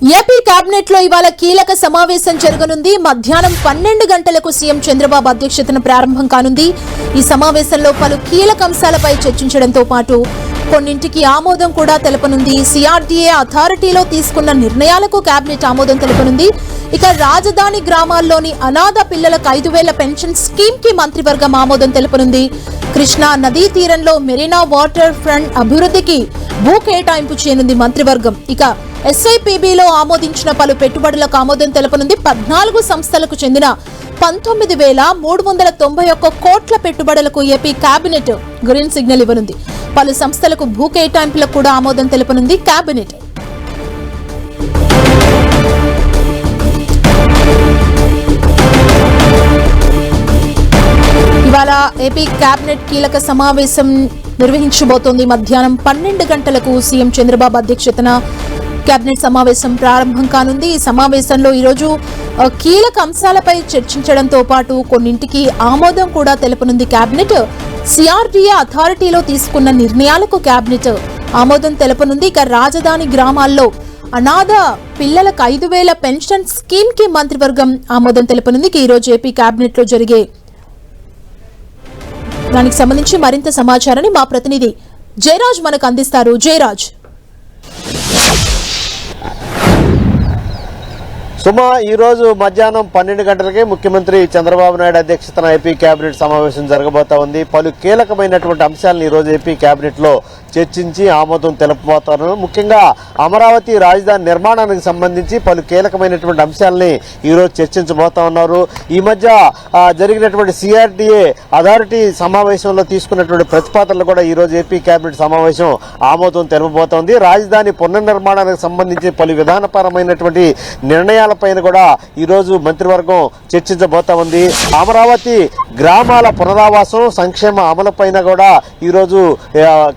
AP cabinet లో ఇవాళ కీలక సమావేశం జరగనుంది. మధ్యాహ్నం 12 గంటలకు సీఎం చంద్రబాబు అధ్యక్షతన ప్రారంభం కానుంది. ఈ సమావేశంలో పలు కీలక అంశాలపై చర్చించడంతో పాటు కొన్నింటికి ఆమోదం కూడా తెలపనుంది. సిఆర్డీఏ అథారిటీలో తీసుకున్న నిర్ణయాలకు కేబినెట్ ఆమోదం తెలపనుంది. ఇక రాజధాని గ్రామాల్లోని అనాథ పిల్లలకు 5,000 పెన్షన్ స్కీమ్ కి మంత్రివర్గం ఆమోదం తెలపనుంది. కృష్ణా నదీ తీరంలో మెరీనా వాటర్ ఫ్రంట్ అభివృద్ధికి భూ కేటాయింపు చేయనుంది మంత్రివర్గం. ఇక ఎస్ఐపిబిలో ఆమోదించిన పలు పెట్టుబడులకు ఆమోదం తెలపనుంది. 14 సంస్థలకు చెందిన 19,391 కోట్ల పెట్టుబడులకు ఏపీ కేబినెట్ గ్రీన్ సిగ్నల్ ఇవ్వనుంది. పలు సంస్థలకు భూ కేటాయింపులకు కూడా ఆమోదం తెలపనుంది కేబినెట్. ఇవాళ ఏపీ కేబినెట్ కీలక సమావేశం నిర్వహించబోతోంది. మధ్యాహ్నం 12 గంటలకు సీఎం చంద్రబాబు అధ్యక్షతన కేబినెట్ సమావేశం ప్రారంభం కానుంది. ఈ సమావేశంలో ఈరోజు కీలక అంశాలపై చర్చించడంతో పాటు కొన్నింటికి ఆమోదం కూడా తెలపనుంది కేబినెట్. సిఆర్డీఏ అథారిటీలో తీసుకున్న నిర్ణయాలకు కేబినెట్ ఆమోదం తెలపనుంది. ఇక రాజధాని గ్రామాల్లో అనాథ పిల్లలకు 5,000 పెన్షన్ స్కీమ్ కి మంత్రివర్గం ఆమోదం తెలపనుంది. ఈ రోజు ఏపీ కేబినెట్ లో జరిగే దానికి సంబంధించి మరింత సమాచారాన్ని మా ప్రతినిధి జయరాజ్ మనకు అందిస్తారు. జయరాజ్. సుమా, ఈ రోజు మధ్యాహ్నం 12 గంటలకే ముఖ్యమంత్రి చంద్రబాబు నాయుడు అధ్యక్షతన ఏపీ కేబినెట్ సమావేశం జరగబోతా ఉంది. పలు కీలకమైనటువంటి అంశాలను ఈ రోజు ఏపీ కేబినెట్ లో చర్చించి ఆమోదం తెలుపబోతారు. ముఖ్యంగా అమరావతి రాజధాని నిర్మాణానికి సంబంధించి పలు కీలకమైనటువంటి అంశాలని ఈ రోజు చర్చించబోతా ఉన్నారు. ఈ మధ్య జరిగినటువంటి సిఆర్డీఏ అథారిటీ సమావేశంలో తీసుకున్నటువంటి ప్రతిపాదనలు కూడా ఈ రోజు ఏపీ కేబినెట్ సమావేశం ఆమోదం తెలుపబోతోంది. రాజధాని పునర్నిర్మాణానికి సంబంధించి పలు విధానపరమైనటువంటి నిర్ణయాలపైన కూడా ఈ రోజు మంత్రివర్గం చర్చించబోతా ఉంది. అమరావతి గ్రామాల పునరావాసం సంక్షేమ అమలుపైన కూడా ఈ రోజు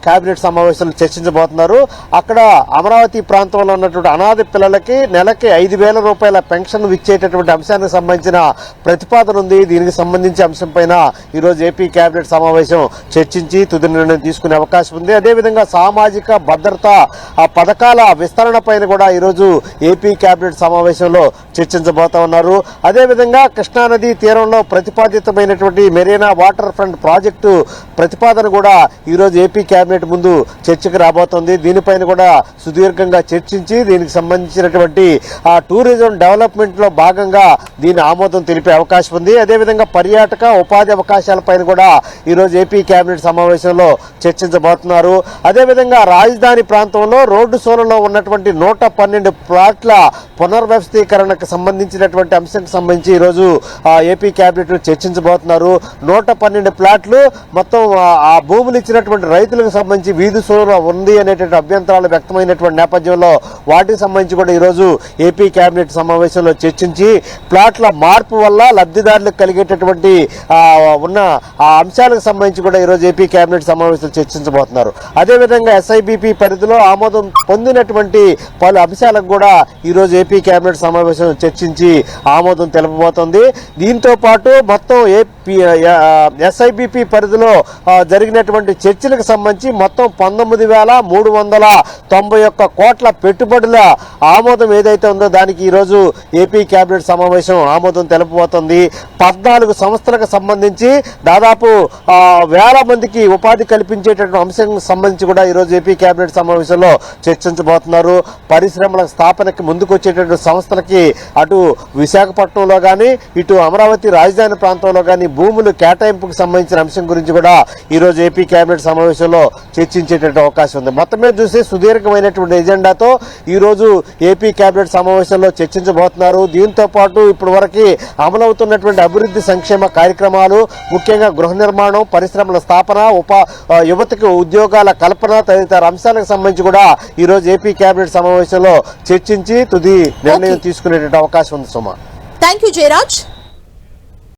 కేబినెట్ సమావేశంలో చర్చించబోతున్నారు. అక్కడ అమరావతి ప్రాంతంలో ఉన్నటువంటి అనాథ పిల్లలకి నెలకి 5,000 రూపాయల పెన్షన్ ఇచ్చేటటువంటి అంశానికి సంబంధించిన ప్రతిపాదన ఉంది. దీనికి సంబంధించి అంశంపైన ఈ రోజు ఏపీ కేబినెట్ సమావేశం చర్చించి తుది నిర్ణయం తీసుకునే అవకాశం ఉంది. అదేవిధంగా సామాజిక భద్రత పథకాల విస్తరణ పైన కూడా ఈరోజు ఏపీ కేబినెట్ సమావేశంలో చర్చించబోతా ఉన్నారు. అదేవిధంగా కృష్ణానదీ తీరంలో ప్రతిపాదితమైనటువంటి మెరీనా వాటర్ ఫ్రంట్ ప్రాజెక్టు ప్రతిపాదన కూడా ఈరోజు ఏపీ కేబినెట్ ముందు చర్చకు రాబోతోంది. దీనిపైన కూడా సుదీర్ఘంగా చర్చించి దీనికి సంబంధించినటువంటి టూరిజం డెవలప్మెంట్ లో భాగంగా దీని ఆమోదం తెలిపే అవకాశం ఉంది. అదేవిధంగా పర్యాటక ఉపాధి అవకాశాలపైన కూడా ఈరోజు ఏపీ కేబినెట్ సమావేశంలో చర్చించబోతున్నారు. అదేవిధంగా రాజధాని ప్రాంతంలో రోడ్డు సోలలో ఉన్నటువంటి 112 ప్లాట్ల పునర్వ్యవస్థీకరణకు సంబంధించినటువంటి అంశానికి సంబంధించి ఈరోజు ఏపీ కేబినెట్ చర్చించబోతున్నారు. 112 ప్లాట్లు మొత్తం ఆ భూములు ఇచ్చినటువంటి రైతులకు సంబంధించి వీధి సోల ఉంది అనేటువంటి అభ్యంతరాలు వ్యక్తమైనటువంటి నేపథ్యంలో వాటికి సంబంధించి కూడా ఈరోజు ఏపీ కేబినెట్ సమావేశంలో చర్చించి ప్లాట్ల మార్పు వల్ల లబ్ధిదారులకు కలిగేటటువంటి ఉన్న ఆ అంశాలకు సంబంధించి కూడా ఈరోజు ఏపీ కేబినెట్ సమావేశంలో చర్చించబోతున్నారు. అదేవిధంగా ఎస్ఐబిపి పరిధిలో ఆమోదం పొందినటువంటి పలు అంశాలకు కూడా ఈరోజు ఏపీ కేబినెట్ సమావేశం చర్చించి ఆమోదం తెలుపబోతోంది. దీంతో పాటు మొత్తం ఎస్ఐబిపి పరిధిలో జరిగినటువంటి చర్చలకు సంబంధించి మొత్తం 19,391 కోట్ల పెట్టుబడుల ఆమోదం ఏదైతే ఉందో దానికి ఈరోజు ఏపీ కేబినెట్ సమావేశం ఆమోదం తెలుపబోతోంది. 14 సంస్థలకు సంబంధించి దాదాపు 1,000 మందికి ఉపాధి కల్పించేటటువంటి అంశానికి సంబంధించి కూడా ఈరోజు ఏపీ కేబినెట్ సమావేశంలో చర్చించబోతున్నారు. పరిశ్రమల స్థాపనకి ముందుకు వచ్చేటటువంటి సంస్థలకి అటు విశాఖపట్నంలో కానీ ఇటు అమరావతి రాజధాని ప్రాంతంలో కానీ భూములు కేటాయింపుకు సంబంధించిన అంశం గురించి కూడా ఈరోజు ఏపీ కేబినెట్ సమావేశంలో చర్చించేటటువంటి అవకాశం ఉంది. మొత్తం మీద చూసి సుదీర్ఘమైనటువంటి ఎజెండాతో ఈరోజు ఏపీ కేబినెట్ సమావేశంలో చర్చించబోతున్నారు. దీంతో పాటు ఇప్పటి వరకు అమలవుతున్నటువంటి అభివృద్ధి సంక్షేమ కార్యక్రమాలు, ముఖ్యంగా గృహ నిర్మాణం, పరిశ్రమల స్థాపన, యువతకు ఉద్యోగాల కల్పన తదితర అంశాలకు సంబంధించి కూడా ఈరోజు ఏపీ కేబినెట్ సమావేశంలో చర్చించి తుది నిర్ణయం తీసుకునేటువంటి అవకాశం ఉంది. సుమా, థ్యాంక్ యూ జయరాజ్.